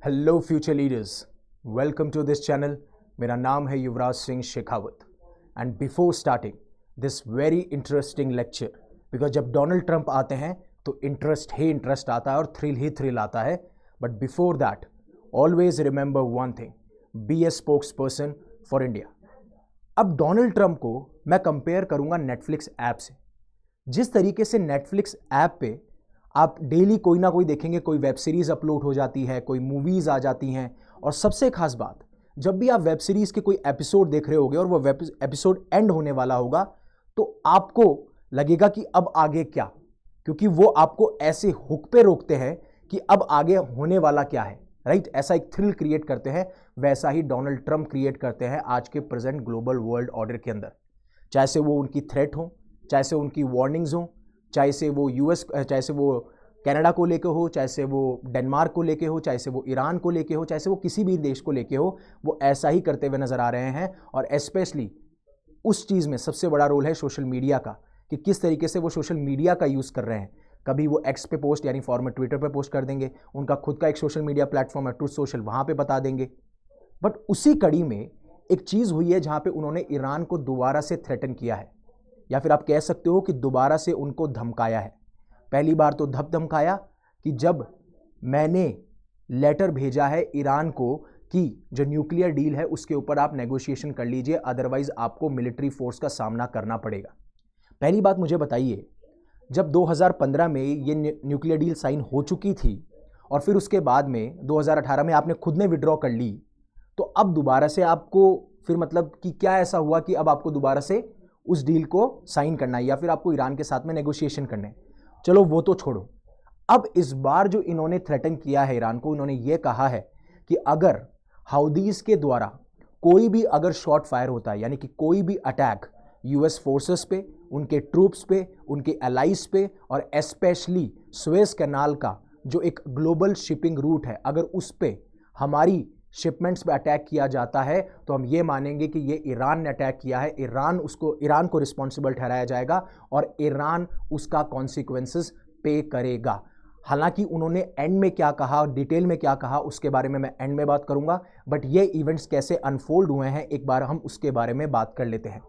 Hello future leaders, welcome to this channel. मेरा नाम है Yuvraj Singh Shekhawat and before starting this very interesting lecture, because जब Donald Trump आते हैं तो इंटरेस्ट ही इंटरेस्ट आता है और थ्रिल ही थ्रिल आता है। But before that always remember one thing, be a spokesperson for India. अब डोनाल्ड ट्रंप को मैं कंपेयर करूंगा नेटफ्लिक्स ऐप से। जिस तरीके से नेटफ्लिक्स ऐप पे आप डेली कोई ना कोई देखेंगे, कोई वेब सीरीज अपलोड हो जाती है, कोई मूवीज आ जाती हैं, और सबसे खास बात, जब भी आप वेब सीरीज के कोई एपिसोड देख रहे होगे और वो वेब एपिसोड एंड होने वाला होगा तो आपको लगेगा कि अब आगे क्या, क्योंकि वो आपको ऐसे हुक पे रोकते हैं कि अब आगे होने वाला क्या है, राइट। ऐसा एक थ्रिल क्रिएट करते हैं। वैसा ही डोनाल्ड ट्रंप क्रिएट करते हैं आज के प्रेजेंट ग्लोबल वर्ल्ड ऑर्डर के अंदर। चाहे से वो उनकी थ्रेट हो, चाहे से उनकी वार्निंग्स हो, चाहे से वो चाहे से वो कनाडा को लेके हो, चाहे से वो डेनमार्क को लेके हो, चाहे से वो ईरान को लेके हो, चाहे से वो किसी भी देश को लेके हो, वो ऐसा ही करते हुए नजर आ रहे हैं। और स्पेशली उस चीज़ में सबसे बड़ा रोल है सोशल मीडिया का, कि किस तरीके से वो सोशल मीडिया का यूज़ कर रहे हैं। कभी वो एक्स पे पोस्ट यानी फॉर्मर ट्विटर पे पोस्ट कर देंगे, उनका खुद का एक सोशल मीडिया प्लेटफॉर्म है ट्रूथ सोशल, वहाँ पे बता देंगे। बट उसी कड़ी में एक चीज़ हुई है जहाँ पे उन्होंने ईरान को दोबारा से थ्रेटन किया है, या फिर आप कह सकते हो कि दोबारा से उनको धमकाया है। पहली बार तो धमकाया कि जब मैंने लेटर भेजा है ईरान को कि जो न्यूक्लियर डील है उसके ऊपर आप नेगोशिएशन कर लीजिए, अदरवाइज आपको मिलिट्री फोर्स का सामना करना पड़ेगा। पहली बात मुझे बताइए, जब 2015 में ये न्यूक्लियर डील साइन हो चुकी थी और फिर उसके बाद में 2018 में आपने खुद ने विड्रॉ कर ली, तो अब दोबारा से आपको फिर मतलब कि क्या ऐसा हुआ कि अब आपको दोबारा से उस डील को साइन करना है या फिर आपको ईरान के साथ में नेगोशिएशन करने हैं? चलो वो तो छोड़ो। अब इस बार जो इन्होंने थ्रेटन किया है ईरान को, इन्होंने ये कहा है कि अगर हाउदीज के द्वारा कोई भी अगर शॉट फायर होता है, यानी कि कोई भी अटैक यूएस फोर्सेस पे, उनके ट्रूप्स पे, उनके एलाइज पे, और स्पेशली सुएज कैनाल का जो एक ग्लोबल शिपिंग रूट है, अगर उस पे हमारी शिपमेंट्स पे अटैक किया जाता है तो हम ये मानेंगे कि ये ईरान ने अटैक किया है, ईरान को रिस्पॉन्सिबल ठहराया जाएगा और ईरान उसका कॉन्सिक्वेंसेस पे करेगा। हालांकि उन्होंने एंड में क्या कहा और डिटेल में क्या कहा उसके बारे में मैं एंड में बात करूंगा, बट ये इवेंट्स कैसे अनफोल्ड हुए हैं एक बार हम उसके बारे में बात कर लेते हैं।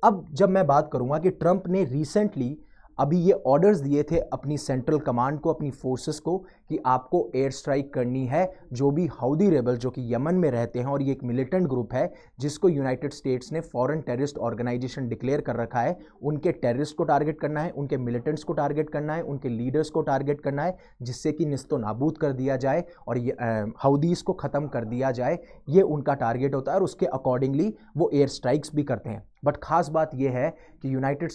अब जब मैं बात करूंगा कि ट्रंप ने रिसेंटली अभी ये ऑर्डर्स दिए थे अपनी सेंट्रल कमांड को, अपनी फोर्सेस को, कि आपको एयर स्ट्राइक करनी है जो भी हाउदी रेबल जो कि यमन में रहते हैं, और ये एक मिलिटेंट ग्रुप है जिसको यूनाइटेड स्टेट्स ने फॉरेन टेररिस्ट ऑर्गेनाइजेशन डिक्लेयर कर रखा है। उनके टेररिस्ट को टारगेट करना है, उनके मिलिटेंट्स को टारगेट करना है, उनके लीडर्स को टारगेट करना है, जिससे कि निस्तो नाबूद कर दिया जाए और ये हाउदीज को ख़त्म कर दिया जाए। ये उनका टारगेट होता है और उसके अकॉर्डिंगली वो एयर स्ट्राइक्स भी करते हैं। बट खास बात यह है कि यूनाइटेड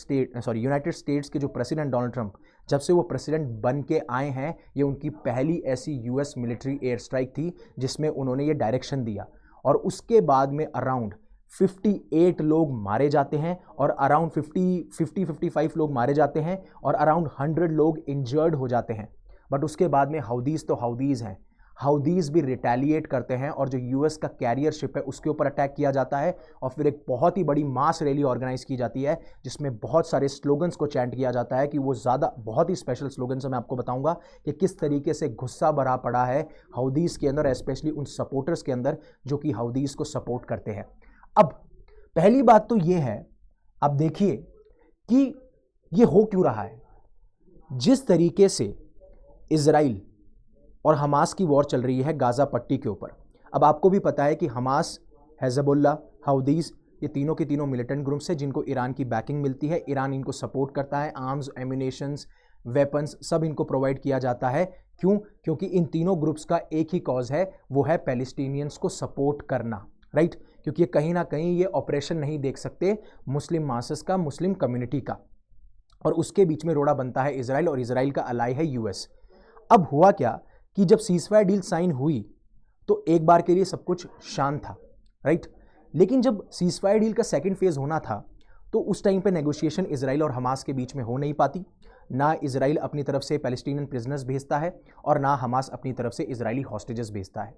स्टेट्स के जो प्रेसिडेंट डोनाल्ड ट्रंप, जब से वो प्रेसिडेंट बन के आए हैं, ये उनकी पहली ऐसी यूएस मिलिट्री एयर स्ट्राइक थी जिसमें उन्होंने ये डायरेक्शन दिया। और उसके बाद में अराउंड 58 लोग मारे जाते हैं और अराउंड 55 लोग मारे जाते हैं और अराउंड 100 लोग इंजर्ड हो जाते हैं। बट उसके बाद में हाउदीज तो हाउदीज हैं, हाउदीज भी रिटेलिएट करते हैं और जो यूएस का कैरियर शिप है उसके ऊपर अटैक किया जाता है और फिर एक बहुत ही बड़ी मास रैली ऑर्गेनाइज की जाती है जिसमें बहुत सारे स्लोगन्स को चैंट किया जाता है, कि वो ज़्यादा बहुत ही स्पेशल स्लोगन्स मैं आपको बताऊंगा कि किस तरीके से गुस्सा भरा पड़ा है हाउदीज के अंदर, स्पेशली उन सपोर्टर्स के अंदर जो कि हाउदीज को सपोर्ट करते हैं। अब पहली बात तो ये है, अब देखिए कि ये हो क्यों रहा है। जिस तरीके से इजराइल और हमास की वॉर चल रही है गाज़ा पट्टी के ऊपर, अब आपको भी पता है कि हमास, हिजबुल्लाह, हाउदीज, ये तीनों के तीनों मिलिटेंट ग्रुप्स हैं जिनको ईरान की बैकिंग मिलती है। ईरान इनको सपोर्ट करता है, आर्म्स, एम्यूनेशंस, वेपन्स सब इनको प्रोवाइड किया जाता है। क्यों? क्योंकि इन तीनों ग्रुप्स का एक ही कॉज है, वो है पैलेस्टीनियंस को सपोर्ट करना, राइट। क्योंकि कहीं ना कहीं ये ऑपरेशन नहीं देख सकते मुस्लिम मासेस का, मुस्लिम कम्युनिटी का, और उसके बीच में रोड़ा बनता है इजराइल, और इजराइल का अलाई है यूएस। अब हुआ क्या कि जब सीजफायर डील साइन हुई तो एक बार के लिए सब कुछ शांत था, राइट। लेकिन जब सीजफायर डील का सेकंड फेज होना था तो उस टाइम पे नेगोशिएशन इजराइल और हमास के बीच में हो नहीं पाती। ना इजराइल अपनी तरफ से पैलेस्टीनियन प्रिजनर्स भेजता है और ना हमास अपनी तरफ से इजरायली हॉस्टेजेस भेजता है।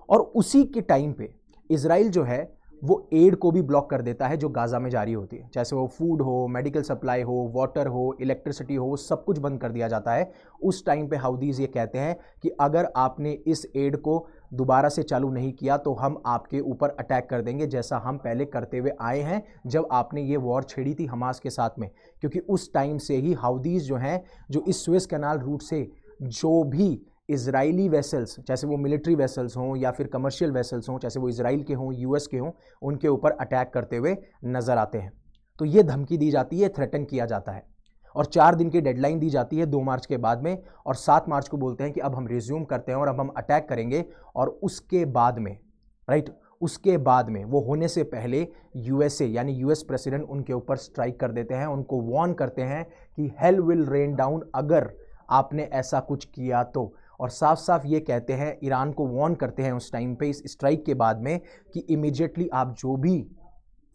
और उसी के टाइम पे इजराइल जो है वो एड को भी ब्लॉक कर देता है जो गाज़ा में जारी होती है, चाहे वो फूड हो, मेडिकल सप्लाई हो, वाटर हो, इलेक्ट्रिसिटी हो, वो सब कुछ बंद कर दिया जाता है। उस टाइम पे हाउदीज़ ये कहते हैं कि अगर आपने इस एड को दोबारा से चालू नहीं किया तो हम आपके ऊपर अटैक कर देंगे, जैसा हम पहले करते हुए आए हैं जब आपने ये वॉर छेड़ी थी हमास के साथ में। क्योंकि उस टाइम से ही हाउदीज़ जो हैं, जो इस सुएज़ कैनाल रूट से जो भी इजरायली वेसल्स, चाहे वो मिलिट्री वेसल्स हों या फिर कमर्शियल वेसल्स हों, चाहे वो इजराइल के हों, यूएस के हों, उनके ऊपर अटैक करते हुए नजर आते हैं। तो ये धमकी दी जाती है, थ्रेटन किया जाता है और 4 दिन की डेडलाइन दी जाती है 2 मार्च के बाद में, और 7 मार्च को बोलते हैं कि अब हम रिज्यूम करते हैं और अब हम अटैक करेंगे। और उसके बाद में, राइट, उसके बाद में वो होने से पहले यूएसए यानी यूएस प्रेसिडेंट उनके ऊपर स्ट्राइक कर देते हैं, उनको वार्न करते हैं कि हेल विल रेन डाउन अगर आपने ऐसा कुछ किया तो। और साफ साफ ये कहते हैं, ईरान को वार्न करते हैं उस टाइम पे इस स्ट्राइक के बाद में कि इमीडिएटली आप जो भी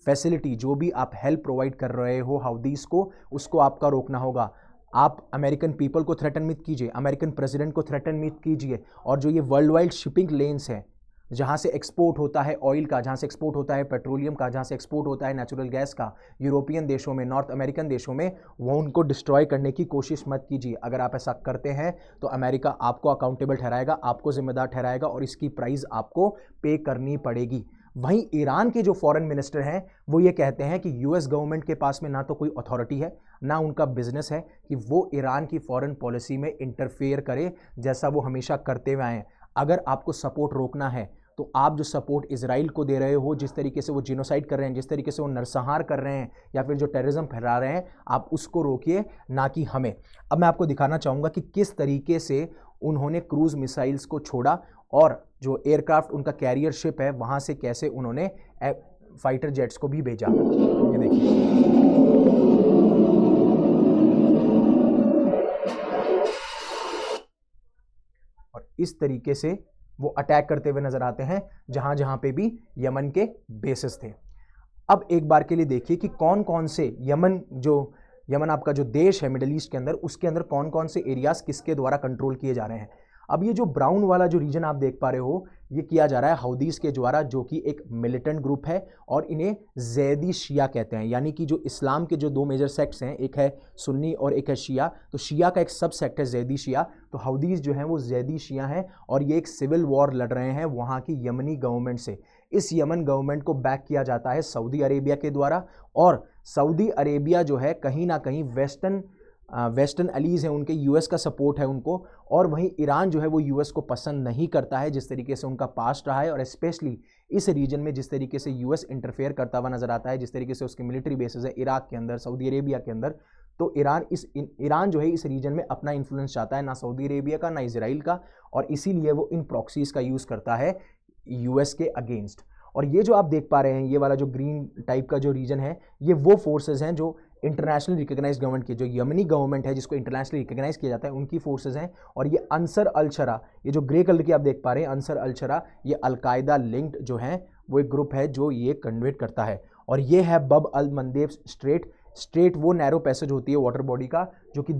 फैसिलिटी, जो भी आप हेल्प प्रोवाइड कर रहे हो हाउदीज़ को, उसको आपका रोकना होगा। आप अमेरिकन पीपल को थ्रेटन मत कीजिए, अमेरिकन प्रेसिडेंट को थ्रेटन मत कीजिए। और जो ये वर्ल्ड वाइड शिपिंग लेन्स हैं, जहाँ से एक्सपोर्ट होता है ऑयल का, जहाँ से एक्सपोर्ट होता है पेट्रोलियम का, जहाँ से एक्सपोर्ट होता है नेचुरल गैस का, यूरोपियन देशों में, नॉर्थ अमेरिकन देशों में, वो उनको डिस्ट्रॉय करने की कोशिश मत कीजिए। अगर आप ऐसा करते हैं तो अमेरिका आपको अकाउंटेबल ठहराएगा, आपको जिम्मेदार ठहराएगा और इसकी प्राइस आपको पे करनी पड़ेगी। वहीं ईरान के जो फॉरेन मिनिस्टर हैं वो ये कहते हैं कि यूएस गवर्नमेंट के पास में ना तो कोई अथॉरिटी है, ना उनका बिजनेस है कि वो ईरान की फॉरेन पॉलिसी में इंटरफेयर करे, जैसा वो हमेशा करते हुए आए हैं। अगर आपको सपोर्ट रोकना है तो आप जो सपोर्ट इजराइल को दे रहे हो, जिस तरीके से वो जिनोसाइड कर रहे हैं, जिस तरीके से वो नरसंहार कर रहे हैं या फिर जो टेररिज्म फैला रहे हैं, आप उसको रोकिए, ना कि हमें। अब मैं आपको दिखाना चाहूँगा कि किस तरीके से उन्होंने क्रूज मिसाइल्स को छोड़ा और जो एयरक्राफ्ट उनका कैरियर शिप है वहाँ से कैसे उन्होंने फाइटर जेट्स को भी भेजा। ये देखिए, और इस तरीके से वो अटैक करते हुए नजर आते हैं जहां जहां पे भी यमन के बेसिस थे। अब एक बार के लिए देखिए कि कौन कौन से यमन आपका जो देश है मिडिल ईस्ट के अंदर, उसके अंदर कौन कौन से एरियाज किसके द्वारा कंट्रोल किए जा रहे हैं। अब ये जो ब्राउन वाला जो रीजन आप देख पा रहे हो, ये किया जा रहा है हाउदीज़ के द्वारा, जो कि एक मिलिटेंट ग्रुप है और इन्हें जैदी शिया कहते हैं। यानी कि जो इस्लाम के जो 2 मेजर सेक्ट्स हैं, एक है सुन्नी और एक है शिया, तो शिया का एक सब सेक्ट है जैदी शिया। तो हाउदीज़ जो हैं वो जैदी शिया हैं और ये एक सिविल वॉर लड़ रहे हैं वहाँ की यमनी गवर्नमेंट से। इस यमन गवर्नमेंट को बैक किया जाता है सऊदी अरेबिया के द्वारा, और सऊदी अरेबिया जो है कहीं ना कहीं वेस्टर्न अलीज हैं उनके, यूएस का सपोर्ट है उनको। और वहीं ईरान जो है वो यूएस को पसंद नहीं करता है, जिस तरीके से उनका पास्ट रहा है, और स्पेशली इस रीजन में जिस तरीके से यूएस इंटरफेयर करता हुआ नजर आता है, जिस तरीके से उसके मिलिट्री बेसेस है इराक के अंदर, सऊदी अरेबिया के अंदर। तो ईरान जो है इस रीजन में अपना इन्फ्लुएंस चाहता है, ना सऊदी अरेबिया का ना इजराइल का, और इसीलिए वो इन प्रॉक्सीज का यूज़ करता है यूएस के अगेंस्ट। और ये जो आप देख पा रहे हैं, ये वाला जो ग्रीन टाइप का जो रीजन है, ये वो फोर्सेज हैं जो इंटरनेशनल रिकॉग्नाइज्ड गवर्नमेंट की, जो यमनी गवर्नमेंट है जिसको इंटरनेशनली रिकॉग्नाइज किया जाता है, उनकी फोर्सेज हैं। और ये अंसर अल शरा, ये जो ग्रे कलर की आप देख पा रहे हैं अंसर अल शरा, ये अलकायदा लिंक्ड जो है वो एक ग्रुप है जो ये कन्वर्ट करता है। और ये है बब अल मंदेब स्ट्रेट वो नैरो पैसेज होती है वाटर बॉडी का, जो कि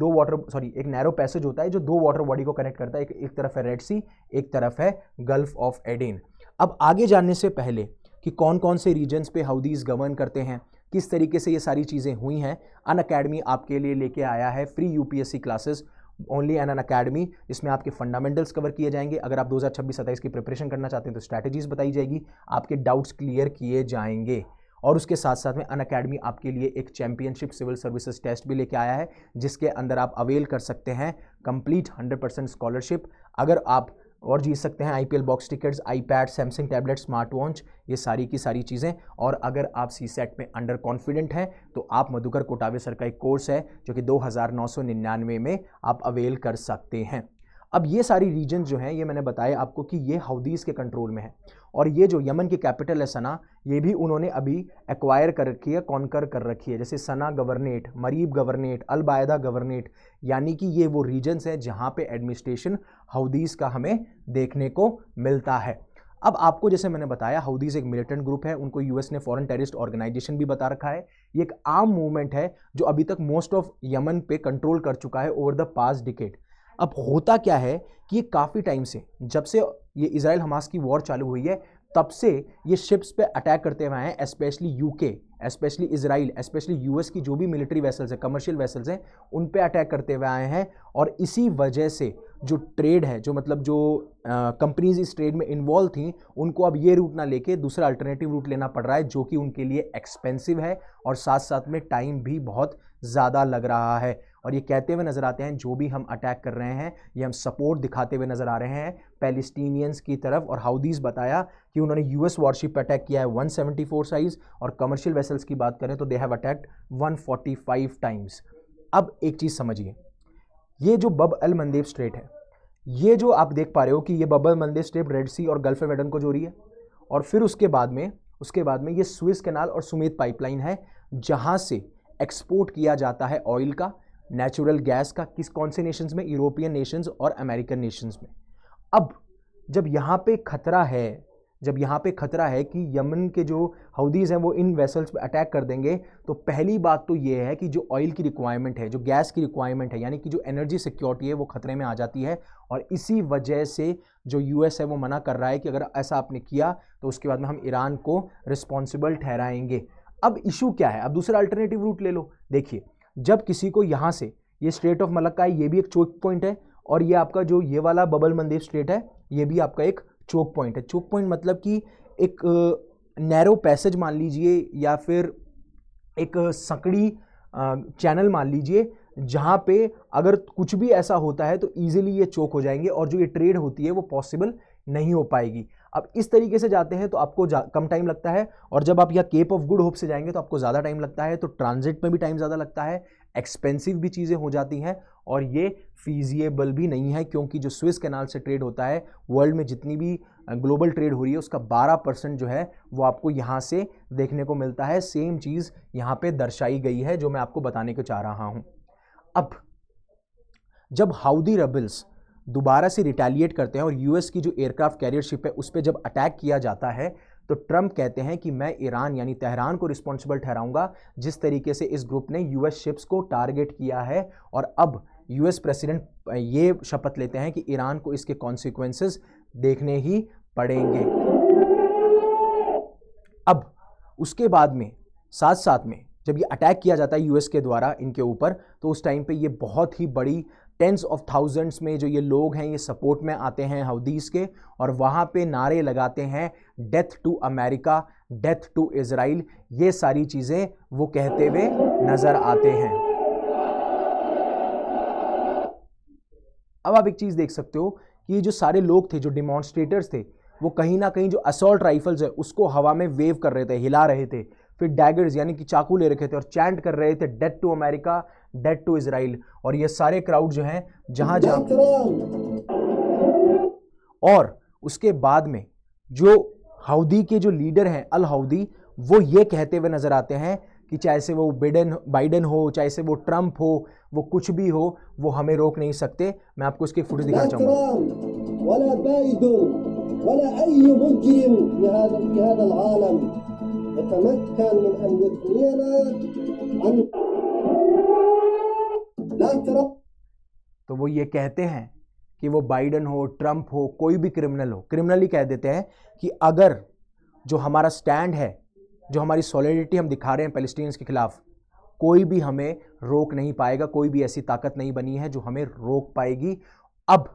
एक नैरो पैसेज होता है जो 2 वाटर बॉडी को कनेक्ट करता है। एक तरफ है रेड सी, एक तरफ है गल्फ ऑफ एडेन। अब आगे जानने से पहले कि कौन कौन से रीजन्स पे हाउदीज़ गवर्न करते हैं, किस तरीके से ये सारी चीज़ें हुई हैं, अन अकेडमी आपके लिए लेके आया है free UPSC classes only an academy. इसमें आपके फंडामेंटल्स कवर किए जाएंगे। अगर आप 2026-27 की प्रिपरेशन करना चाहते हैं तो स्ट्रैटेजीज बताई जाएगी, आपके डाउट्स क्लियर किए जाएंगे। और उसके साथ साथ में अन अकेडमी आपके लिए एक चैंपियनशिप सिविल सर्विसेज टेस्ट भी लेके आया है, जिसके अंदर आप अवेल कर सकते हैं कंप्लीट 100% स्कॉलरशिप। अगर आप और जीत सकते हैं IPL box tickets, iPad, Samsung tablet, smart watch, ये सारी की सारी चीज़ें। और अगर आप सीसेट में अंडर कॉन्फिडेंट हैं तो आप मधुकर कोटावे सर का एक कोर्स है जो कि 2999 में आप अवेल कर सकते हैं। अब ये सारी रीजन जो हैं, ये मैंने बताया आपको कि ये हाउदीज़ के कंट्रोल में है। और ये जो यमन की कैपिटल है सना, ये भी उन्होंने अभी एक्वायर कर रखी है, कॉन्कर कर रखी है। जैसे सना गवर्नेट, मरीब गवर्नेट, अल बायदा गवर्नेट, यानी कि ये वो रीजन्स हैं जहाँ पे एडमिनिस्ट्रेशन हाउदीज़ का हमें देखने को मिलता है। अब आपको जैसे मैंने बताया, हाउदीज़ एक मिलिटेंट ग्रुप है, उनको यूएस ने फॉरेन टेररिस्ट ऑर्गेनाइजेशन भी बता रखा है। ये एक आर्म मूवमेंट है जो अभी तक मोस्ट ऑफ यमन पे कंट्रोल कर चुका है ओवर द पास्ट डिकेड। अब होता क्या है कि ये काफ़ी टाइम से, जब से ये इजराइल हमास की वॉर चालू हुई है, तब से ये शिप्स पे अटैक करते हुए हैं, specially UK, specially Israel, specially US की जो भी मिलिट्री वेसल्स हैं, कमर्शियल वेसल्स हैं, उन पे अटैक करते हुए आए हैं। और इसी वजह से जो ट्रेड है, जो मतलब जो कंपनीज इस ट्रेड में इन्वॉल्व थी, उनको अब ये रूट ना लेके दूसरा अल्टरनेटिव रूट लेना पड़ रहा है, जो कि उनके लिए एक्सपेंसिव है और साथ साथ में टाइम भी बहुत ज़्यादा लग रहा है। और ये कहते हुए नजर आते हैं, जो भी हम अटैक कर रहे हैं ये हम सपोर्ट दिखाते हुए नजर आ रहे हैं पैलेस्टीनियंस की तरफ। और हाउदीज बताया कि उन्होंने यूएस वॉरशिप पे अटैक किया है 174 साइज, और कमर्शियल वेसल्स की बात करें तो दे हैव अटैक्ड 145 टाइम्स। अब एक चीज़ समझिए, ये जो बब अल मंदेब स्ट्रेट है, ये जो आप देख पा रहे हो कि ये बब अल मंदेब स्ट्रेट रेड सी और गल्फ ऑफ एडन को जोड़ी है, और फिर उसके बाद में ये स्विस कैनाल और सुमेत पाइपलाइन है, जहां से एक्सपोर्ट किया जाता है ऑयल का, नेचुरल गैस का, कौन से नेशंस में, यूरोपियन नेशंस और अमेरिकन नेशंस में। अब जब यहाँ पे खतरा है कि यमन के जो हाउदीज हैं वो इन वेसल्स पे अटैक कर देंगे, तो पहली बात तो ये है कि जो ऑयल की रिक्वायरमेंट है, जो गैस की रिक्वायरमेंट है, यानी कि जो एनर्जी सिक्योरिटी है, वो खतरे में आ जाती है। और इसी वजह से जो यूएस है वो मना कर रहा है कि अगर ऐसा आपने किया तो उसके बाद में हम ईरान को रिस्पॉन्सिबल ठहराएंगे। अब इशू क्या है? अब दूसरा अल्टरनेटिव रूट ले लो। देखिए, जब किसी को यहाँ से, ये स्ट्रेट ऑफ मलक्का है, ये भी एक चोक पॉइंट है, और ये आपका जो ये वाला बबल मंदेब स्ट्रेट है, ये भी आपका एक चोक पॉइंट है। चोक पॉइंट मतलब कि एक नैरो पैसेज मान लीजिए, या फिर एक सकड़ी चैनल मान लीजिए, जहाँ पे अगर कुछ भी ऐसा होता है तो ईजिली ये चोक हो जाएंगे और जो ये ट्रेड होती है वो पॉसिबल नहीं हो पाएगी। अब इस तरीके से जाते हैं तो आपको कम टाइम लगता है, और जब आप यहाँ केप ऑफ गुड होप से जाएंगे तो आपको ज़्यादा टाइम लगता है। तो ट्रांजिट में भी टाइम ज़्यादा लगता है, एक्सपेंसिव भी चीज़ें हो जाती हैं, और ये फीजिएबल भी नहीं है, क्योंकि जो स्विस कैनाल से ट्रेड होता है, वर्ल्ड में जितनी भी ग्लोबल ट्रेड हो रही है उसका 12% जो है वो आपको यहाँ से देखने को मिलता है। सेम चीज़ यहाँ पे दर्शाई गई है जो मैं आपको बताने को चाह रहा हूँ। अब जब हाउदी रेबल्स दोबारा से रिटेलिएट करते हैं और यूएस की जो एयरक्राफ्ट कैरियर शिप है उस पर जब अटैक किया जाता है, तो ट्रंप कहते हैं कि मैं ईरान यानी तेहरान को रिस्पॉन्सिबल ठहराऊंगा, जिस तरीके से इस ग्रुप ने यूएस शिप्स को टारगेट किया है। और अब यूएस प्रेसिडेंट ये शपथ लेते हैं कि ईरान को इसके कॉन्सिक्वेंसेस देखने ही पड़ेंगे। अब उसके बाद में साथ साथ में जब ये अटैक किया जाता है यूएस के द्वारा इनके ऊपर, तो उस टाइम पे ये बहुत ही बड़ी टेंस ऑफ थाउजेंड्स में जो ये लोग हैं ये सपोर्ट में आते हैं हाउदीज के, और वहाँ पे नारे लगाते हैं death to America, death to Israel, ये सारी चीज़ें वो कहते हुए नज़र आते हैं। अब आप एक चीज़ देख सकते हो कि ये जो सारे लोग थे, जो डिमॉन्स्ट्रेटर्स थे, वो कहीं ना कहीं जो असॉल्ट राइफल्स है उसको हवा में वेव कर रहे थे, हिला रहे थे, फिर डैगर्स यानी कि चाकू ले रखे थे और चैंट कर रहे थे death to America, death to Israel. और ये सारे क्राउड जो हैं जहां और उसके बाद में जो हाउदी के जो लीडर हैं अल हाउदी, वो ये कहते हुए नजर आते हैं कि चाहे से वो बाइडेन हो, चाहे से वो ट्रंप हो, वो कुछ भी हो, वो हमें रोक नहीं सकते। मैं आपको इसकी फुटेज दिखाना चाहूंगा। तो वो ये कहते हैं कि वो बाइडेन हो, ट्रंप हो, कोई भी क्रिमिनल हो, क्रिमिनल ही कह देते हैं कि अगर जो हमारा स्टैंड है, जो हमारी सॉलिडिटी हम दिखा रहे हैं पैलेस्टीनियंस के खिलाफ, कोई भी हमें रोक नहीं पाएगा, कोई भी ऐसी ताकत नहीं बनी है जो हमें रोक पाएगी। अब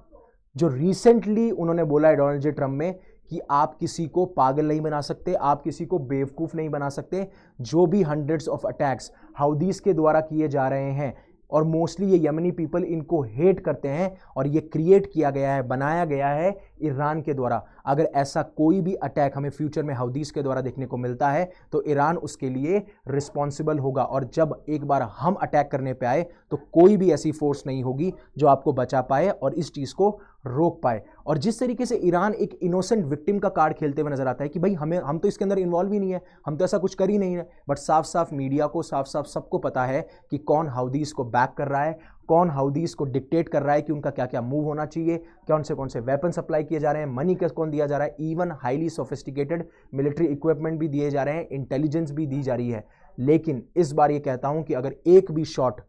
जो रिसेंटली उन्होंने बोला है डोनाल्ड जे ट्रंप में कि आप किसी को पागल नहीं बना सकते, आप किसी को बेवकूफ़ नहीं बना सकते। जो भी हंड्रेड्स ऑफ अटैक्स हाउदीज के द्वारा किए जा रहे हैं, और मोस्टली ये यमनी पीपल इनको हेट करते हैं, और ये क्रिएट किया गया है, बनाया गया है ईरान के द्वारा। अगर ऐसा कोई भी अटैक हमें फ्यूचर में हाउदीज के द्वारा देखने को मिलता है तो ईरान उसके लिए रिस्पॉन्सिबल होगा। और जब एक बार हम अटैक करने पे आए तो कोई भी ऐसी फोर्स नहीं होगी जो आपको बचा पाए और इस चीज़ को रोक पाए। और जिस तरीके से ईरान एक इनोसेंट विक्टिम का कार्ड खेलते हुए नजर आता है कि भाई हम तो इसके अंदर इन्वॉल्व ही नहीं है, हम तो ऐसा कुछ कर ही नहीं है, बट साफ साफ मीडिया को, साफ साफ सबको पता है कि कौन हाउदीज को बैक कर रहा है, कौन हाउदीज को डिक्टेट कर रहा है कि उनका क्या क्या मूव होना चाहिए, कौन से वेपन सप्लाई किए जा रहे हैं, मनी कौन दिया जा रहा है, even highly sophisticated military equipment भी दिए जा रहे हैं, इंटेलिजेंस भी दी जा रही है। लेकिन इस बार ये कहता हूं कि अगर एक भी शॉट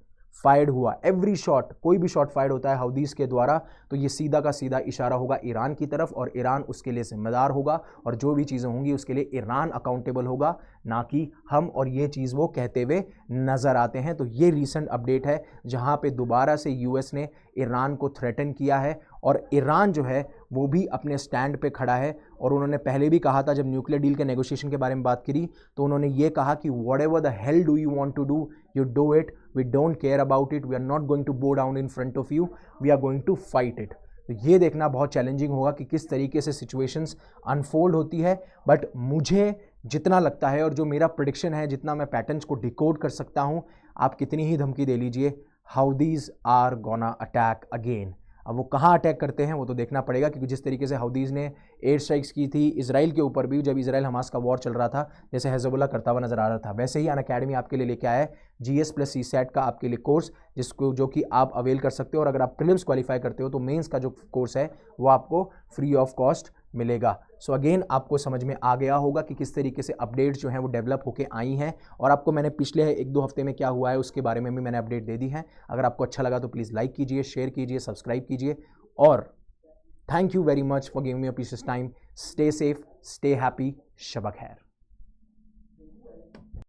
फायर्ड हुआ, एवरी शॉट, कोई भी शॉट फायर्ड होता है हाउदीज के द्वारा तो ये सीधा का सीधा इशारा होगा ईरान की तरफ और ईरान उसके लिए जिम्मेदार होगा और जो भी चीज़ें होंगी उसके लिए ईरान अकाउंटेबल होगा, ना कि हम। और ये चीज़ वो कहते हुए नज़र आते हैं। तो ये रीसेंट अपडेट है जहाँ पे दोबारा से यूएस ने ईरान को थ्रेटन किया है और ईरान जो है वो भी अपने स्टैंड पे खड़ा है। और उन्होंने पहले भी कहा था, जब न्यूक्लियर डील के नेगोशिएशन के बारे में बात करी तो उन्होंने ये कहा कि whatever the hell do you want to do, you do it, we don't care about it, we are not going to bow down in front of you, we are going to fight it. तो ये देखना बहुत challenging होगा कि किस तरीके से situations unfold होती है। बट मुझे जितना लगता है और जो मेरा प्रेडिक्शन है, जितना मैं पैटर्न्स को डिकोड कर सकता हूँ, आप कितनी ही धमकी दे लीजिए, Houthis are gonna attack again. अब वो कहाँ अटैक करते हैं वो तो देखना पड़ेगा, क्योंकि जिस तरीके से हाउदीज़ ने एयर स्ट्राइक्स की थी इजराइल के ऊपर भी, जब इजराइल हमास का वॉर चल रहा था, जैसे हिजबुल्लाह करता हुआ नजर आ रहा था, वैसे ही अनअकैडमी आपके लिए लेके आया है GS+CSAT का आपके लिए कोर्स, जो कि आप अवेल कर सकते हो। और अगर आप प्रीलिम्स क्वालिफाई करते हो तो मेंस का जो कोर्स है वो आपको फ्री ऑफ कॉस्ट मिलेगा। सो अगेन आपको समझ में आ गया होगा कि किस तरीके से अपडेट्स जो हैं वो डेवलप होके आई हैं, और आपको मैंने पिछले 1-2 हफ्ते में क्या हुआ है उसके बारे में भी मैंने अपडेट दे दी है। अगर आपको अच्छा लगा तो प्लीज़ लाइक कीजिए, शेयर कीजिए, सब्सक्राइब कीजिए, और thank you very much for giving me a precious time. Stay safe, stay happy, शब खैर।